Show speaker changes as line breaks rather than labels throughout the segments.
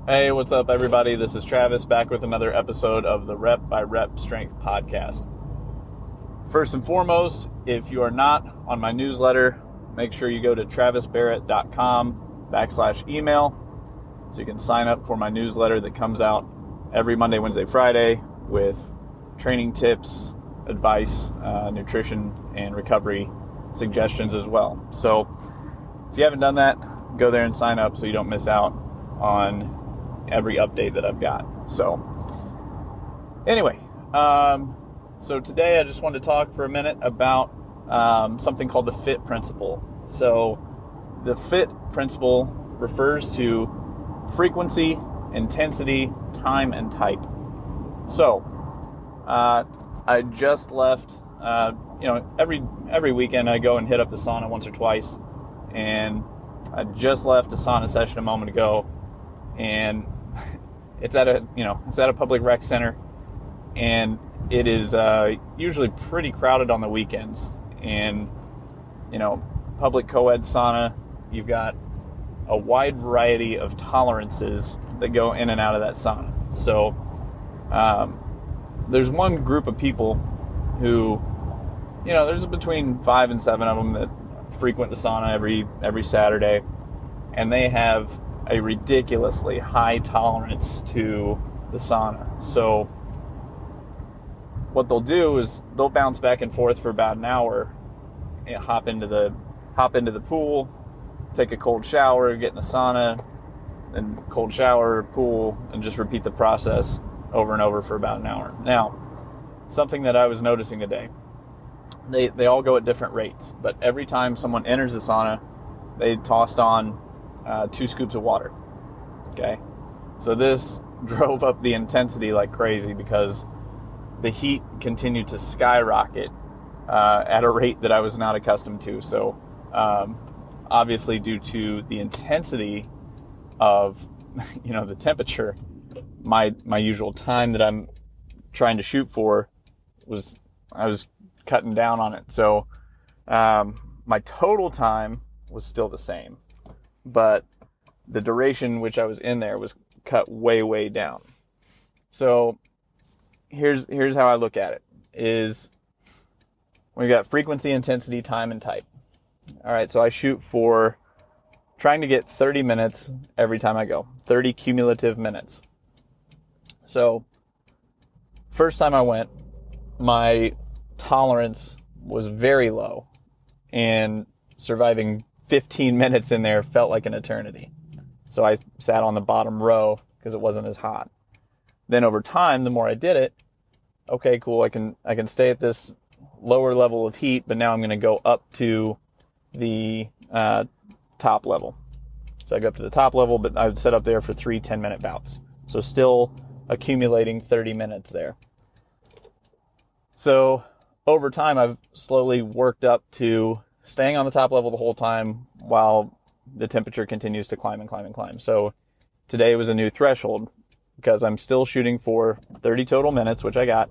Hey, what's up, everybody? This is Travis back with another episode of the Rep by Rep Strength Podcast. First and foremost, if you are not on my newsletter, make sure you go to travisbarrett.com/email so you can sign up for my newsletter that comes out every Monday, Wednesday, Friday with training tips, advice, nutrition, and recovery suggestions as well. So if you haven't done that, go there and sign up so you don't miss out on every update that I've got. So anyway, so today I just wanted to talk for a minute about something called the FITT principle. So the FITT principle refers to frequency, intensity, time, and type. So I just left, every weekend I go and hit up the sauna once or twice, and I just left a sauna session a moment ago, and it's at a public rec center, and it is usually pretty crowded on the weekends. And public co-ed sauna, you've got a wide variety of tolerances that go in and out of that sauna. So there's one group of people who, there's between 5 and 7 of them that frequent the sauna every Saturday, and they have a ridiculously high tolerance to the sauna. So what they'll do is they'll bounce back and forth for about an hour, hop into the pool, take a cold shower, get in the sauna, then cold shower, pool, and just repeat the process over and over for about an hour. Now, something that I was noticing today, they all go at different rates, but every time someone enters the sauna, they tossed on 2 scoops of water. Okay, so this drove up the intensity like crazy because the heat continued to skyrocket at a rate that I was not accustomed to. So obviously, due to the intensity of the temperature, my usual time that I'm trying to shoot for I was cutting down on it. So my total time was still the same, but the duration which I was in there was cut way down. So here's how I look at it is we got frequency, intensity, time, and type. All right, so I shoot for trying to get 30 minutes every time I go, 30 cumulative minutes. So first time I went, my tolerance was very low, and surviving 15 minutes in there felt like an eternity. So I sat on the bottom row because it wasn't as hot. Then over time, the more I did it, okay, cool, I can stay at this lower level of heat, but now I'm going to go up to the top level. So I go up to the top level, but I would set up there for 3 10-minute bouts. So still accumulating 30 minutes there. So over time, I've slowly worked up to staying on the top level the whole time while the temperature continues to climb and climb and climb. So today was a new threshold because I'm still shooting for 30 total minutes, which I got,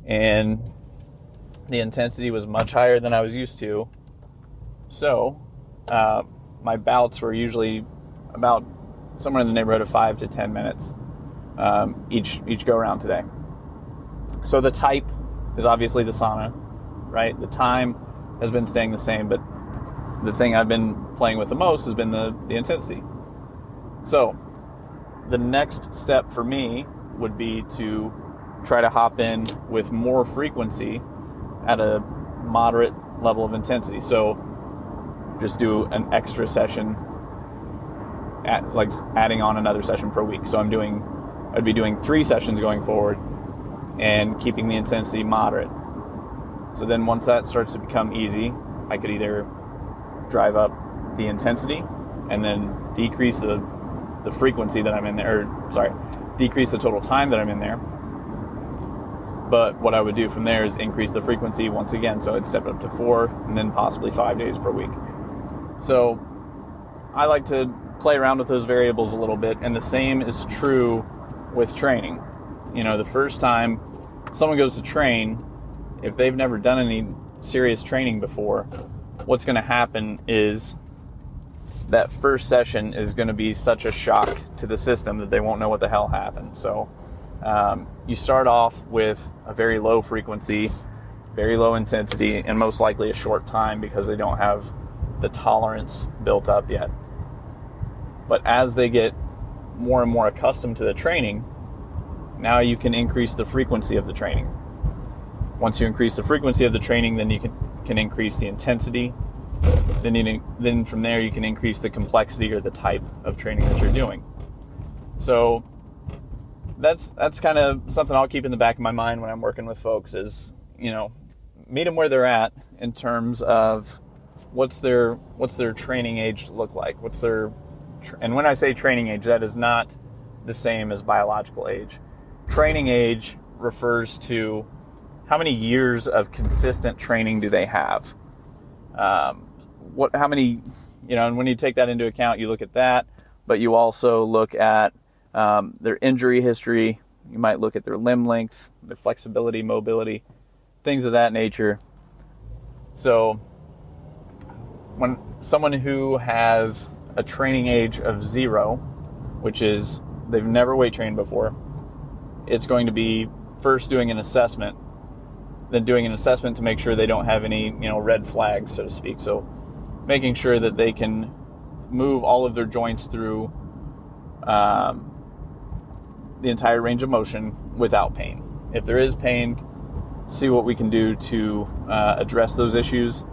and the intensity was much higher than I was used to. So my bouts were usually about somewhere in the neighborhood of 5 to 10 minutes each go around today. So the type is obviously the sauna, right? The time has been staying the same, but the thing I've been playing with the most has been the intensity. So the next step for me would be to try to hop in with more frequency at a moderate level of intensity. So just do an extra session adding on another session per week. So I'd be doing 3 sessions going forward and keeping the intensity moderate. So then once that starts to become easy, I could either drive up the intensity and then decrease the frequency that I'm in there, decrease the total time that I'm in there. But what I would do from there is increase the frequency once again. So I'd step it up to 4 and then possibly 5 days per week. So I like to play around with those variables a little bit, and the same is true with training. The first time someone goes to train, if they've never done any serious training before, what's going to happen is that first session is going to be such a shock to the system that they won't know what the hell happened. So you start off with a very low frequency, very low intensity, and most likely a short time because they don't have the tolerance built up yet. But as they get more and more accustomed to the training, now you can increase the frequency of the training. Once you increase the frequency of the training, then you can increase the intensity. Then from there you can increase the complexity or the type of training that you're doing. So that's kind of something I'll keep in the back of my mind when I'm working with folks is, meet them where they're at in terms of what's their training age look like. And when I say training age, that is not the same as biological age. Training age refers to how many years of consistent training do they have. How many, and when you take that into account, you look at that, but you also look at their injury history. You might look at their limb length, their flexibility, mobility, things of that nature. So when someone who has a training age of 0, which is they've never weight trained before, it's going to be first doing an assessment, then doing an assessment to make sure they don't have any, red flags, so to speak. So making sure that they can move all of their joints through the entire range of motion without pain. If there is pain, see what we can do to address those issues.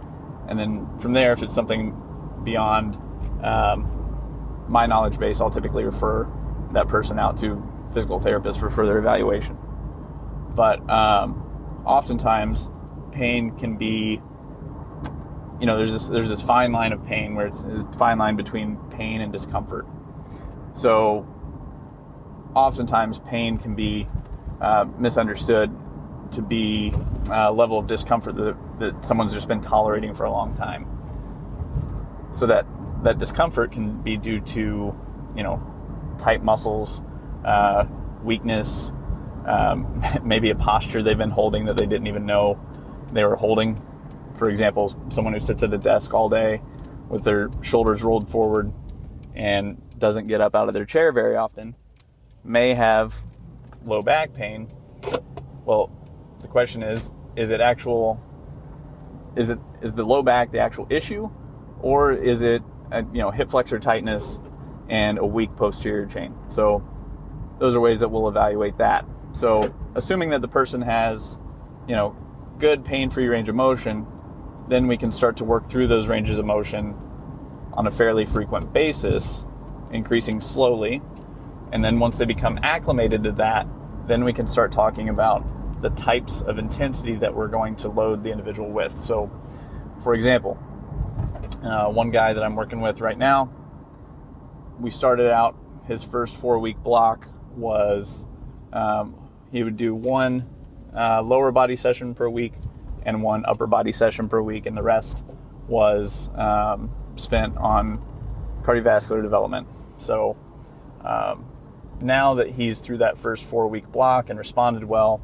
And then from there, if it's something beyond my knowledge base, I'll typically refer that person out to physical therapists for further evaluation. But oftentimes pain can be, there's this fine line of pain where it's a fine line between pain and discomfort. So oftentimes pain can be misunderstood to be a level of discomfort that someone's just been tolerating for a long time. So that discomfort can be due to, tight muscles, weakness, maybe a posture they've been holding that they didn't even know they were holding. For example, someone who sits at a desk all day with their shoulders rolled forward and doesn't get up out of their chair very often may have low back pain. Well, the question is the low back the actual issue, or is it hip flexor tightness and a weak posterior chain? So those are ways that we'll evaluate that. So assuming that the person has, good pain-free range of motion, then we can start to work through those ranges of motion on a fairly frequent basis, increasing slowly. And then once they become acclimated to that, then we can start talking about the types of intensity that we're going to load the individual with. So, for example, one guy that I'm working with right now, we started out, his first 4-week block was he would do one lower body session per week and one upper body session per week, and the rest was spent on cardiovascular development. So now that he's through that first 4-week block and responded well,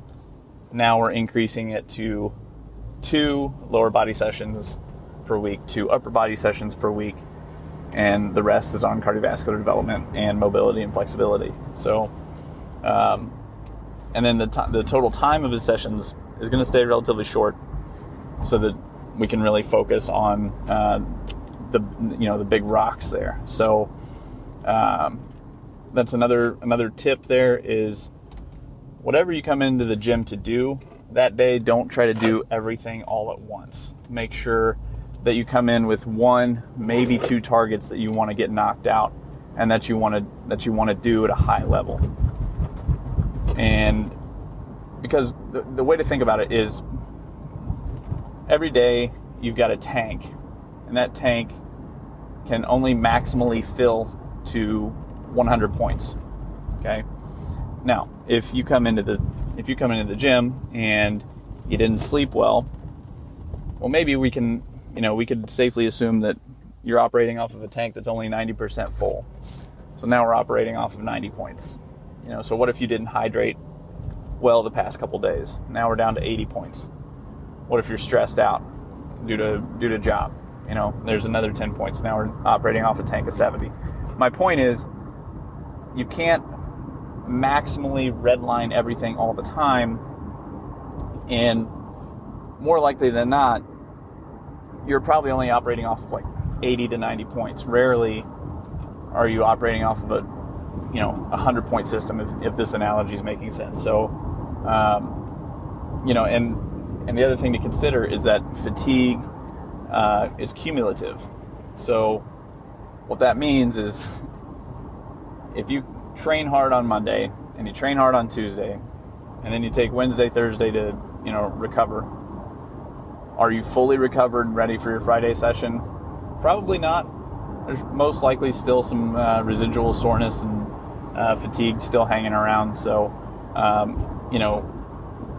now we're increasing it to 2 lower body sessions per week, 2 upper body sessions per week, and the rest is on cardiovascular development and mobility and flexibility. So, and then the total time of his sessions is going to stay relatively short, so that we can really focus on the big rocks there. So that's another tip there is, whatever you come into the gym to do that day, don't try to do everything all at once. Make sure that you come in with 1, maybe 2 targets that you want to get knocked out and that you want to do at a high level. And because the way to think about it is, every day you've got a tank, and that tank can only maximally fill to 100 points. Okay? Now, if you come into the gym and you didn't sleep well, maybe we could safely assume that you're operating off of a tank that's only 90% full. So now we're operating off of 90 points. So what if you didn't hydrate well the past couple days? Now we're down to 80 points. What if you're stressed out due to job? there's another 10 points. Now we're operating off a tank of 70. My point is, you can't maximally redline everything all the time, and more likely than not, you're probably only operating off of like 80 to 90 points. Rarely are you operating off of a 100-point system, if this analogy is making sense. So, and the other thing to consider is that fatigue is cumulative. So what that means is, if you train hard on Monday and you train hard on Tuesday, and then you take Wednesday, Thursday to recover, are you fully recovered and ready for your Friday session? Probably not. There's most likely still some residual soreness and fatigue still hanging around. So,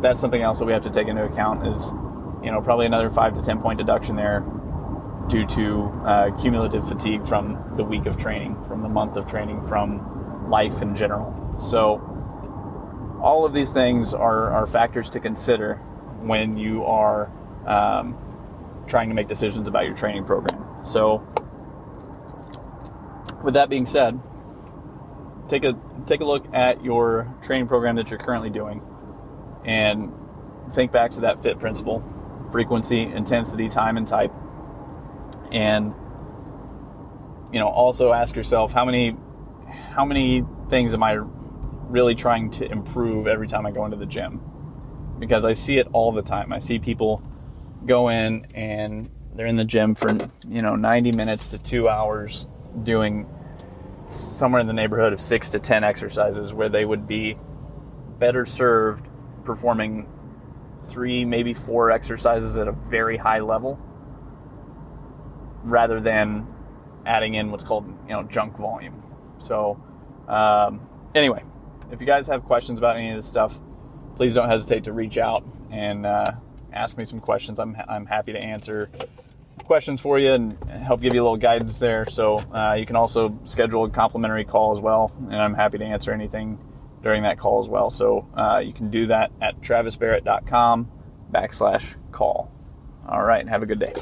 that's something else that we have to take into account is, probably another 5 to 10 point deduction there due to cumulative fatigue from the week of training, from the month of training, from life in general. So all of these things are factors to consider when you are trying to make decisions about your training program. So with that being said, take a look at your training program that you're currently doing and think back to that FITT principle: frequency, intensity, time, and type. And also ask yourself, how many things am I really trying to improve every time I go into the gym? Because I see it all the time. I see people go in and they're in the gym for 90 minutes to 2 hours doing somewhere in the neighborhood of 6 to 10 exercises, where they would be better served performing 3, maybe 4 exercises at a very high level, rather than adding in what's called junk volume. So anyway, if you guys have questions about any of this stuff, please don't hesitate to reach out and ask me some questions. I'm happy to answer questions for you and help give you a little guidance there. So you can also schedule a complimentary call as well, and I'm happy to answer anything during that call as well. So you can do that at travisbarrett.com/call. All right, have a good day.